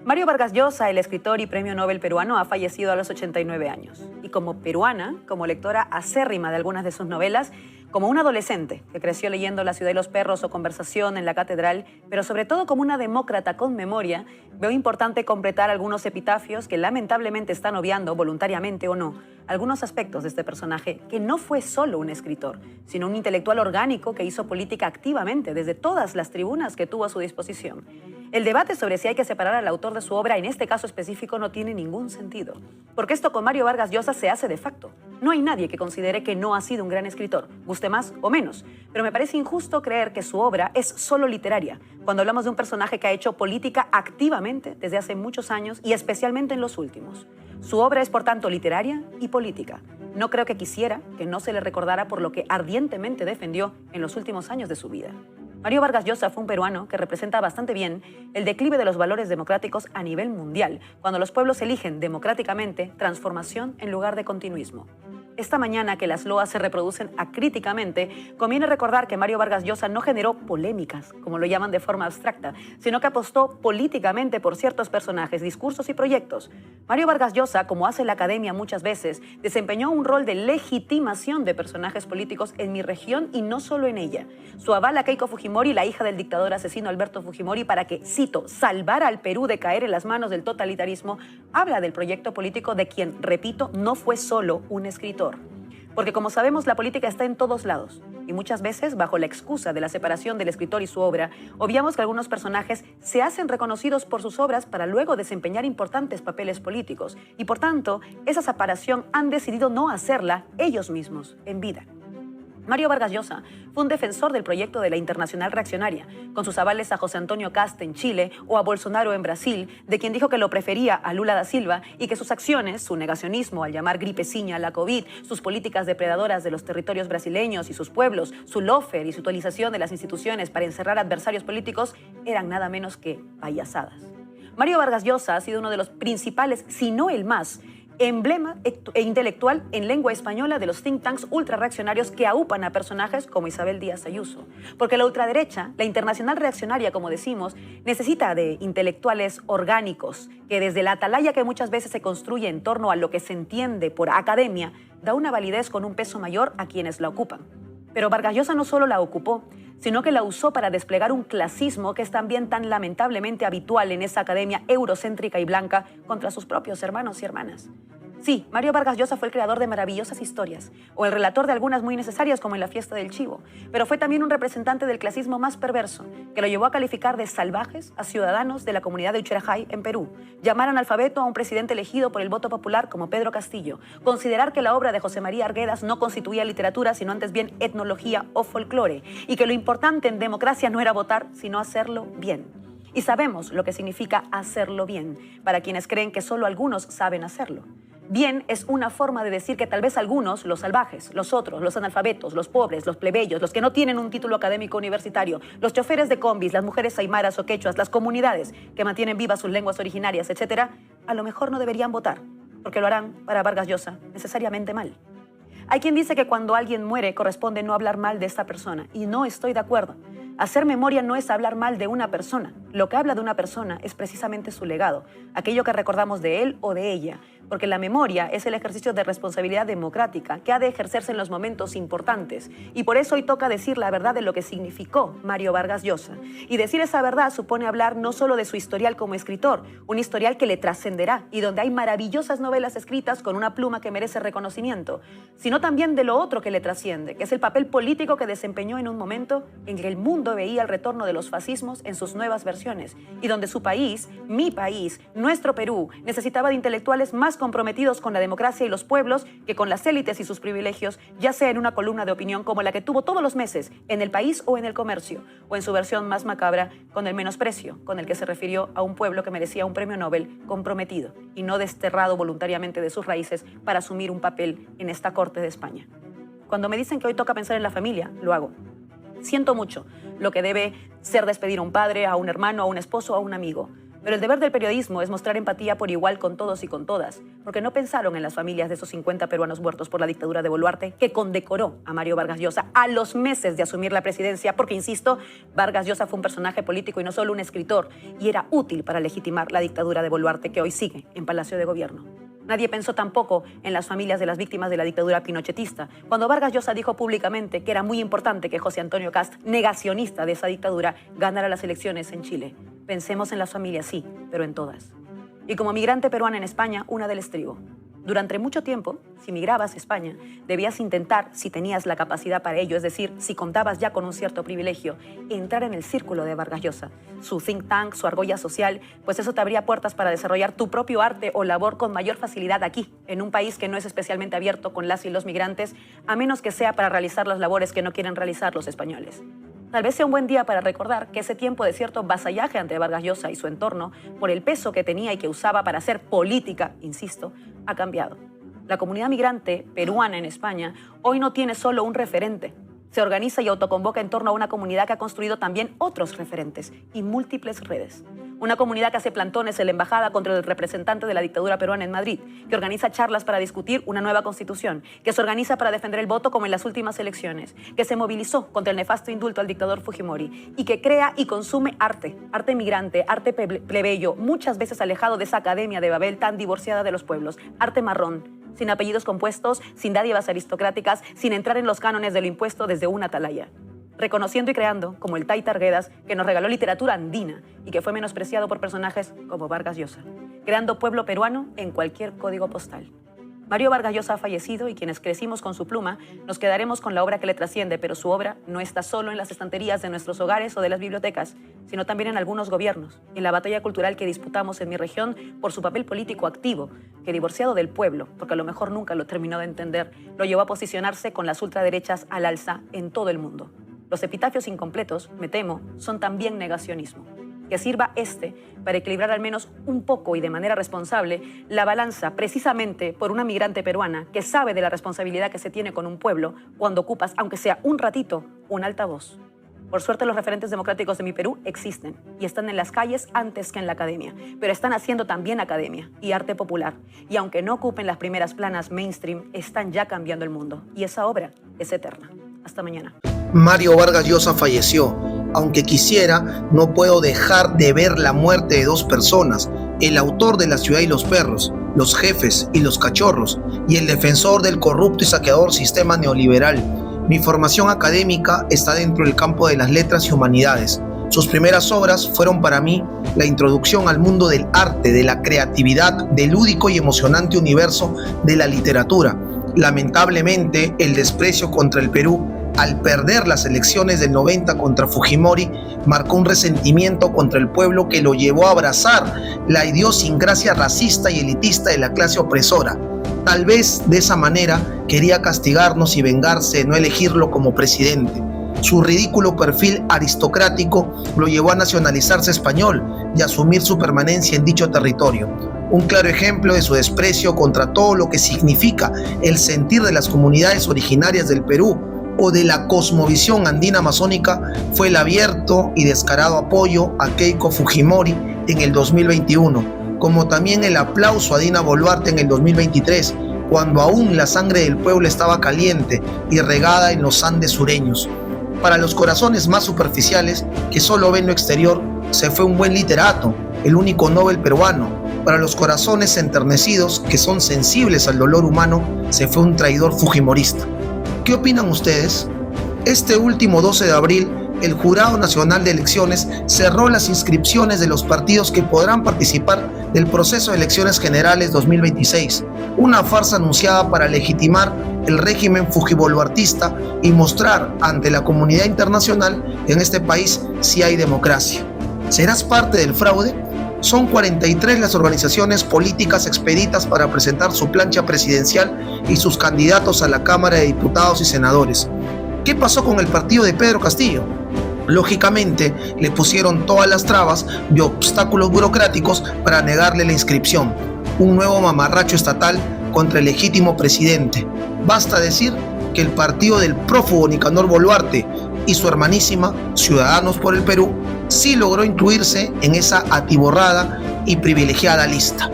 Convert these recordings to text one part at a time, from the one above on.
Mario Vargas Llosa, el escritor y premio Nobel peruano, ha fallecido a los 89 años. Y como peruana, como lectora acérrima de algunas de sus novelas, como un adolescente que creció leyendo La ciudad de los perros o Conversación en la catedral, pero sobre todo como una demócrata con memoria, veo importante completar algunos epitafios que lamentablemente están obviando, voluntariamente o no, algunos aspectos de este personaje que no fue solo un escritor, sino un intelectual orgánico que hizo política activamente desde todas las tribunas que tuvo a su disposición. El debate sobre si hay que separar al autor de su obra en este caso específico no tiene ningún sentido, porque esto con Mario Vargas Llosa se hace de facto. No hay nadie que considere que no ha sido un gran escritor, guste más o menos, pero me parece injusto creer que su obra es solo literaria, cuando hablamos de un personaje que ha hecho política activamente desde hace muchos años y especialmente en los últimos. Su obra es por tanto literaria y política. No creo que quisiera que no se le recordara por lo que ardientemente defendió en los últimos años de su vida. Mario Vargas Llosa fue un peruano que representa bastante bien el declive de los valores democráticos a nivel mundial, cuando los pueblos eligen democráticamente transformación en lugar de continuismo. Esta mañana que las loas se reproducen acríticamente, conviene recordar que Mario Vargas Llosa no generó polémicas, como lo llaman de forma abstracta, sino que apostó políticamente por ciertos personajes, discursos y proyectos. Mario Vargas Llosa, como hace la academia muchas veces, desempeñó un rol de legitimación de personajes políticos en mi región y no solo en ella. Su aval a Keiko Fujimori, la hija del dictador asesino Alberto Fujimori, para que, cito, salvara al Perú de caer en las manos del totalitarismo, habla del proyecto político de quien, repito, no fue solo un escritor. Porque como sabemos, la política está en todos lados y muchas veces, bajo la excusa de la separación del escritor y su obra, obviamos que algunos personajes se hacen reconocidos por sus obras para luego desempeñar importantes papeles políticos y por tanto, esa separación han decidido no hacerla ellos mismos en vida. Mario Vargas Llosa fue un defensor del proyecto de la Internacional Reaccionaria, con sus avales a José Antonio Kast en Chile o a Bolsonaro en Brasil, de quien dijo que lo prefería a Lula da Silva y que sus acciones, su negacionismo al llamar gripeciña a la COVID, sus políticas depredadoras de los territorios brasileños y sus pueblos, su lawfare y su utilización de las instituciones para encerrar adversarios políticos, eran nada menos que payasadas. Mario Vargas Llosa ha sido uno de los principales, si no el más, emblema e intelectual en lengua española de los think tanks ultrarreaccionarios que aupan a personajes como Isabel Díaz Ayuso. Porque la ultraderecha, la internacional reaccionaria, como decimos, necesita de intelectuales orgánicos que desde la atalaya que muchas veces se construye en torno a lo que se entiende por academia, da una validez con un peso mayor a quienes la ocupan. Pero Vargas Llosa no solo la ocupó, sino que la usó para desplegar un clasismo que es también tan lamentablemente habitual en esa academia eurocéntrica y blanca contra sus propios hermanos y hermanas. Sí, Mario Vargas Llosa fue el creador de maravillosas historias, o el relator de algunas muy necesarias como en La fiesta del chivo, pero fue también un representante del clasismo más perverso, que lo llevó a calificar de salvajes a ciudadanos de la comunidad de Uchirajay en Perú, llamar analfabeto a un presidente elegido por el voto popular como Pedro Castillo, considerar que la obra de José María Arguedas no constituía literatura, sino antes bien etnología o folclore, y que lo importante en democracia no era votar, sino hacerlo bien. Y sabemos lo que significa hacerlo bien, para quienes creen que solo algunos saben hacerlo. Bien es una forma de decir que tal vez algunos, los salvajes, los otros, los analfabetos, los pobres, los plebeyos, los que no tienen un título académico universitario, los choferes de combis, las mujeres aymaras o quechuas, las comunidades que mantienen vivas sus lenguas originarias, etc., a lo mejor no deberían votar, porque lo harán para Vargas Llosa necesariamente mal. Hay quien dice que cuando alguien muere corresponde no hablar mal de esta persona, y no estoy de acuerdo. Hacer memoria no es hablar mal de una persona. Lo que habla de una persona es precisamente su legado, aquello que recordamos de él o de ella, porque la memoria es el ejercicio de responsabilidad democrática que ha de ejercerse en los momentos importantes. Y por eso hoy toca decir la verdad de lo que significó Mario Vargas Llosa. Y decir esa verdad supone hablar no solo de su historial como escritor, un historial que le trascenderá y donde hay maravillosas novelas escritas con una pluma que merece reconocimiento, sino también de lo otro que le trasciende, que es el papel político que desempeñó en un momento en que el mundo veía el retorno de los fascismos en sus nuevas versiones y donde su país, mi país, nuestro Perú, necesitaba de intelectuales más comprometidos con la democracia y los pueblos que con las élites y sus privilegios, ya sea en una columna de opinión como la que tuvo todos los meses en El País o en El Comercio, o en su versión más macabra, con el menosprecio con el que se refirió a un pueblo que merecía un premio Nobel comprometido y no desterrado voluntariamente de sus raíces para asumir un papel en esta corte de España. Cuando me dicen que hoy toca pensar en la familia, lo hago. Siento mucho lo que debe ser despedir a un padre, a un hermano, a un esposo, a un amigo. Pero el deber del periodismo es mostrar empatía por igual con todos y con todas, porque no pensaron en las familias de esos 50 peruanos muertos por la dictadura de Boluarte, que condecoró a Mario Vargas Llosa a los meses de asumir la presidencia, porque, insisto, Vargas Llosa fue un personaje político y no solo un escritor, y era útil para legitimar la dictadura de Boluarte, que hoy sigue en Palacio de Gobierno. Nadie pensó tampoco en las familias de las víctimas de la dictadura pinochetista, cuando Vargas Llosa dijo públicamente que era muy importante que José Antonio Kast, negacionista de esa dictadura, ganara las elecciones en Chile. Pensemos en las familias, sí, pero en todas. Y como migrante peruana en España, una del estribo. Durante mucho tiempo, si migrabas a España, debías intentar, si tenías la capacidad para ello, es decir, si contabas ya con un cierto privilegio, entrar en el círculo de Vargas Llosa, su think tank, su argolla social, pues eso te abría puertas para desarrollar tu propio arte o labor con mayor facilidad aquí, en un país que no es especialmente abierto con las y los migrantes, a menos que sea para realizar las labores que no quieren realizar los españoles. Tal vez sea un buen día para recordar que ese tiempo de cierto vasallaje ante Vargas Llosa y su entorno, por el peso que tenía y que usaba para hacer política, insisto, ha cambiado. La comunidad migrante peruana en España hoy no tiene solo un referente. Se organiza y autoconvoca en torno a una comunidad que ha construido también otros referentes y múltiples redes. Una comunidad que hace plantones en la embajada contra el representante de la dictadura peruana en Madrid, que organiza charlas para discutir una nueva constitución, que se organiza para defender el voto como en las últimas elecciones, que se movilizó contra el nefasto indulto al dictador Fujimori y que crea y consume arte, arte migrante, arte plebeyo, muchas veces alejado de esa academia de Babel tan divorciada de los pueblos, arte marrón, sin apellidos compuestos, sin dádivas aristocráticas, sin entrar en los cánones del impuesto desde una atalaya. Reconociendo y creando, como el Taita Arguedas, que nos regaló literatura andina y que fue menospreciado por personajes como Vargas Llosa. Creando pueblo peruano en cualquier código postal. Mario Vargas Llosa ha fallecido y quienes crecimos con su pluma nos quedaremos con la obra que le trasciende, pero su obra no está solo en las estanterías de nuestros hogares o de las bibliotecas, sino también en algunos gobiernos, en la batalla cultural que disputamos en mi región por su papel político activo, que divorciado del pueblo, porque a lo mejor nunca lo terminó de entender, lo llevó a posicionarse con las ultraderechas al alza en todo el mundo. Los epitafios incompletos, me temo, son también negacionismo. Que sirva para equilibrar al menos un poco y de manera responsable la balanza precisamente por una migrante peruana que sabe de la responsabilidad que se tiene con un pueblo cuando ocupas, aunque sea un ratito, un altavoz. Por suerte los referentes democráticos de mi Perú existen y están en las calles antes que en la academia, pero están haciendo también academia y arte popular. Y aunque no ocupen las primeras planas mainstream, están ya cambiando el mundo. Y esa obra es eterna. Hasta mañana. Mario Vargas Llosa falleció. Aunque quisiera, no puedo dejar de ver la muerte de dos personas, el autor de La ciudad y los perros, Los jefes y los cachorros, y el defensor del corrupto y saqueador sistema neoliberal. Mi formación académica está dentro del campo de las letras y humanidades. Sus primeras obras fueron para mí la introducción al mundo del arte, de la creatividad, del lúdico y emocionante universo de la literatura. Lamentablemente, el desprecio contra el Perú, al perder las elecciones del 90 contra Fujimori, marcó un resentimiento contra el pueblo que lo llevó a abrazar la idiosincrasia racista y elitista de la clase opresora. Tal vez de esa manera quería castigarnos y vengarse de no elegirlo como presidente. Su ridículo perfil aristocrático lo llevó a nacionalizarse español y a asumir su permanencia en dicho territorio. Un claro ejemplo de su desprecio contra todo lo que significa el sentir de las comunidades originarias del Perú o de la cosmovisión andina amazónica fue el abierto y descarado apoyo a Keiko Fujimori en el 2021, como también el aplauso a Dina Boluarte en el 2023, cuando aún la sangre del pueblo estaba caliente y regada en los Andes sureños. Para los corazones más superficiales, que solo ven lo exterior, se fue un buen literato, el único Nobel peruano. Para los corazones enternecidos, que son sensibles al dolor humano, se fue un traidor fujimorista. ¿Qué opinan ustedes? Este último 12 de abril, el Jurado Nacional de Elecciones cerró las inscripciones de los partidos que podrán participar del proceso de elecciones generales 2026, una farsa anunciada para legitimar el régimen fujiboluartista y mostrar ante la comunidad internacional que en este país sí hay democracia. ¿Serás parte del fraude? Son 43 las organizaciones políticas expeditas para presentar su plancha presidencial y sus candidatos a la Cámara de Diputados y Senadores. ¿Qué pasó con el partido de Pedro Castillo? Lógicamente, le pusieron todas las trabas y obstáculos burocráticos para negarle la inscripción. Un nuevo mamarracho estatal contra el legítimo presidente. Basta decir que el partido del prófugo Nicanor Boluarte y su hermanísima, Ciudadanos por el Perú, sí logró incluirse en esa atiborrada y privilegiada lista.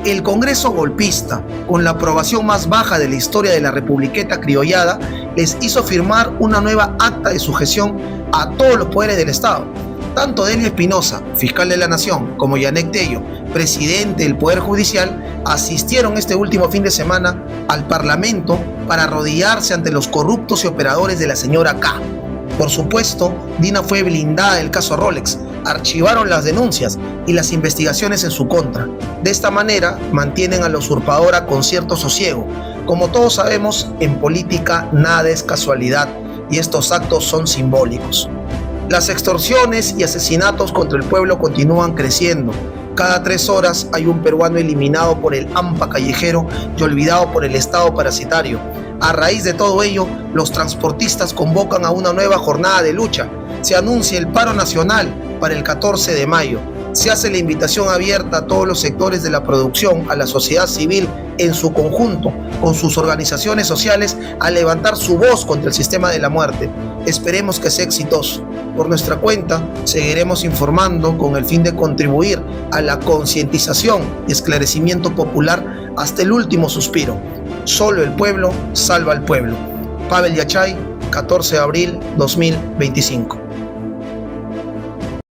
El Congreso golpista, con la aprobación más baja de la historia de la Republiqueta criollada, les hizo firmar una nueva acta de sujeción a todos los poderes del Estado. Tanto Delia Espinosa, fiscal de la Nación, como Yanek Tello, presidente del Poder Judicial, asistieron este último fin de semana al Parlamento para arrodillarse ante los corruptos y operadores de la señora K. Por supuesto, Dina fue blindada del caso Rolex, archivaron las denuncias y las investigaciones en su contra. De esta manera, mantienen a la usurpadora con cierto sosiego. Como todos sabemos, en política nada es casualidad y estos actos son simbólicos. Las extorsiones y asesinatos contra el pueblo continúan creciendo. Cada 3 horas hay un peruano eliminado por el hampa callejero y olvidado por el Estado parasitario. A raíz de todo ello, los transportistas convocan a una nueva jornada de lucha. Se anuncia el paro nacional para el 14 de mayo. Se hace la invitación abierta a todos los sectores de la producción, a la sociedad civil en su conjunto, con sus organizaciones sociales, a levantar su voz contra el sistema de la muerte. Esperemos que sea exitoso. Por nuestra cuenta, seguiremos informando con el fin de contribuir a la concientización y esclarecimiento popular hasta el último suspiro. Solo el pueblo salva al pueblo. Pavel Yachay, 14 de abril 2025.